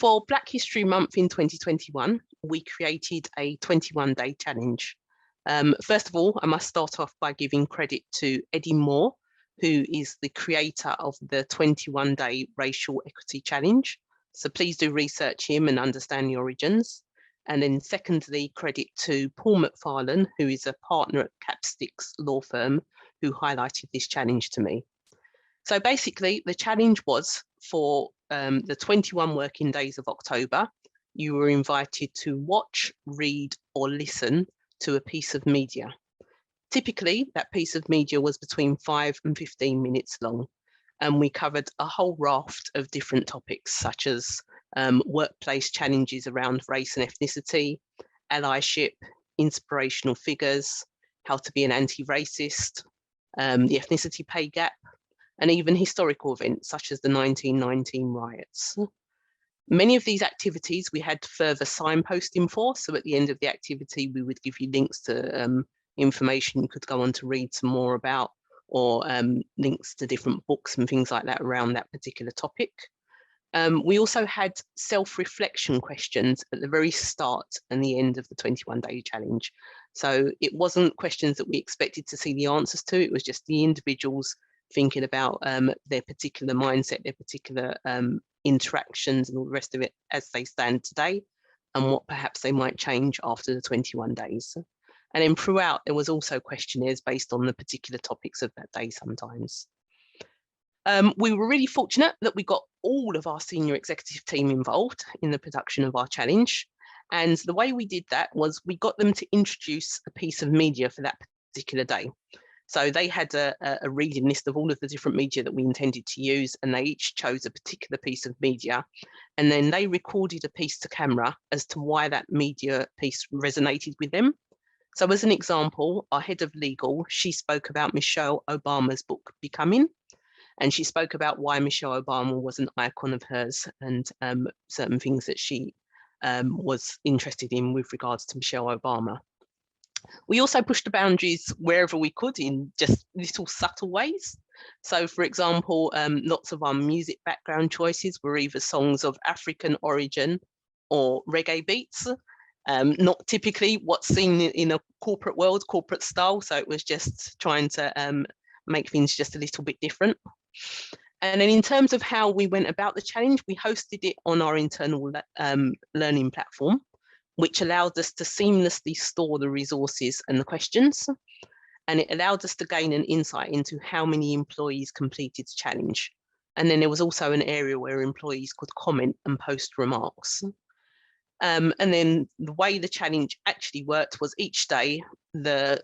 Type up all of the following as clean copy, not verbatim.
For Black History Month in 2021, we created a 21-day challenge. First of all, I must start off by giving credit to Eddie Moore, who is the creator of the 21-day Racial Equity Challenge. So please do research him and understand the origins. And then secondly, credit to Paul McFarlane, who is a partner at Capsticks law firm, who highlighted this challenge to me. So basically, the challenge was for the 21 working days of October, you were invited to watch, read, or listen to a piece of media. Typically, that piece of media was between 5 and 15 minutes long, and we covered a whole raft of different topics, such as workplace challenges around race and ethnicity, allyship, inspirational figures, how to be an anti-racist, the ethnicity pay gap, and even historical events such as the 1919 riots. Many of these activities we had further signposting for, so at the end of the activity we would give you links to information you could go on to read some more about, or links to different books and things like that around that particular topic. We also had self-reflection questions at the very start and the end of the 21-day challenge. So it wasn't questions that we expected to see the answers to, it was just the individuals thinking about their particular mindset, their particular interactions and all the rest of it as they stand today, and what perhaps they might change after the 21 days. And then throughout, there was also questionnaires based on the particular topics of that day sometimes. We were really fortunate that we got all of our senior executive team involved in the production of our challenge. And the way we did that was we got them to introduce a piece of media for that particular day. So they had a reading list of all of the different media that we intended to use, and they each chose a particular piece of media. And then they recorded a piece to camera as to why that media piece resonated with them. So as an example, our head of legal, she spoke about Michelle Obama's book, Becoming, and she spoke about why Michelle Obama was an icon of hers and certain things that she was interested in with regards to Michelle Obama. We also pushed the boundaries wherever we could in just little subtle ways. So for example, lots of our music background choices were either songs of African origin or reggae beats, not typically what's seen in a corporate world, corporate style. So it was just trying to make things just a little bit different. And then in terms of how we went about the challenge, we hosted it on our internal learning platform, which allowed us to seamlessly store the resources and the questions. And it allowed us to gain an insight into how many employees completed the challenge. And then there was also an area where employees could comment and post remarks. And then the way the challenge actually worked was each day, the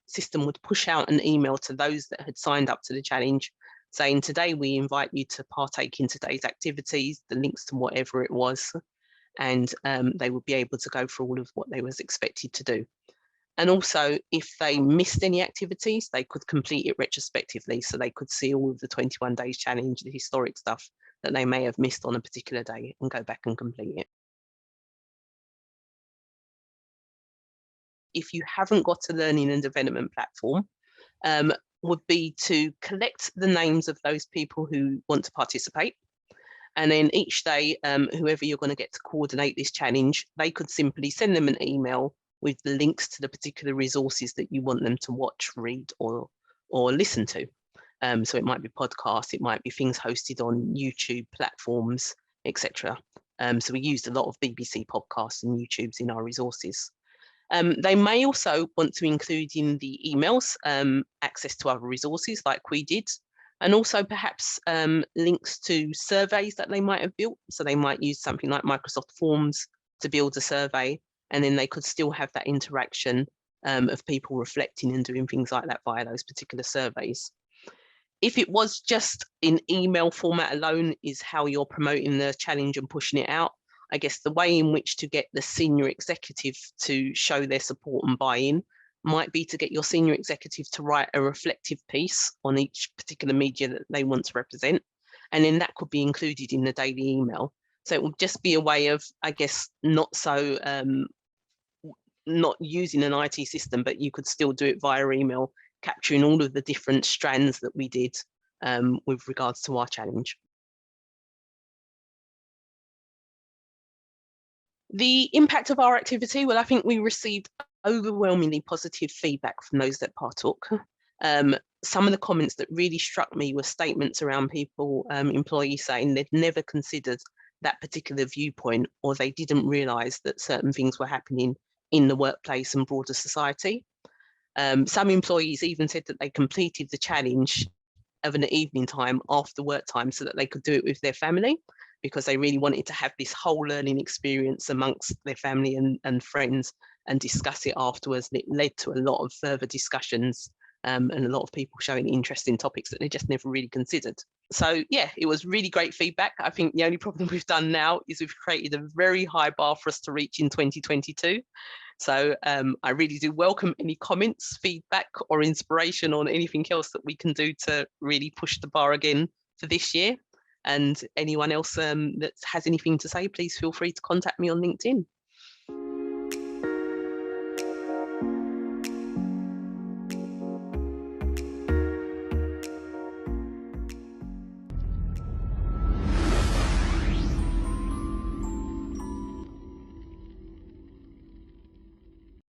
system would push out an email to those that had signed up to the challenge, saying, today we invite you to partake in today's activities, the links to whatever it was, and they would be able to go through all of what they was expected to do. And also, if they missed any activities, they could complete it retrospectively, so they could see all of the 21 days challenge, the historic stuff that they may have missed on a particular day, and go back and complete it. If you haven't got a learning and development platform, would be to collect the names of those people who want to participate. And then each day, whoever you're going to get to coordinate this challenge, they could simply send them an email with the links to the particular resources that you want them to watch, read, or listen to. So it might be podcasts, it might be things hosted on YouTube platforms, etc. So we used a lot of BBC podcasts and YouTubes in our resources. They may also want to include in the emails access to other resources like we did, and also perhaps links to surveys that they might have built. So they might use something like Microsoft Forms to build a survey, and then they could still have that interaction of people reflecting and doing things like that via those particular surveys. If it was just in email format alone is how you're promoting the challenge and pushing it out, I guess the way in which to get the senior executive to show their support and buy-in might be to get your senior executive to write a reflective piece on each particular media that they want to represent. And then that could be included in the daily email. So it will just be a way of, I guess, not using an IT system, but you could still do it via email, capturing all of the different strands that we did with regards to our challenge. The impact of our activity, well, I think we received overwhelmingly positive feedback from those that partook. Some of the comments that really struck me were statements around people, employees saying they'd never considered that particular viewpoint, or they didn't realise that certain things were happening in the workplace and broader society. Some employees even said that they completed the challenge of an evening time after work time so that they could do it with their family, because they really wanted to have this whole learning experience amongst their family and friends and discuss it afterwards. And it led to a lot of further discussions and a lot of people showing interest in topics that they just never really considered. So yeah, it was really great feedback. I think the only problem we've done now is we've created a very high bar for us to reach in 2022. So I really do welcome any comments, feedback, or inspiration on anything else that we can do to really push the bar again for this year. And anyone else that has anything to say, please feel free to contact me on LinkedIn.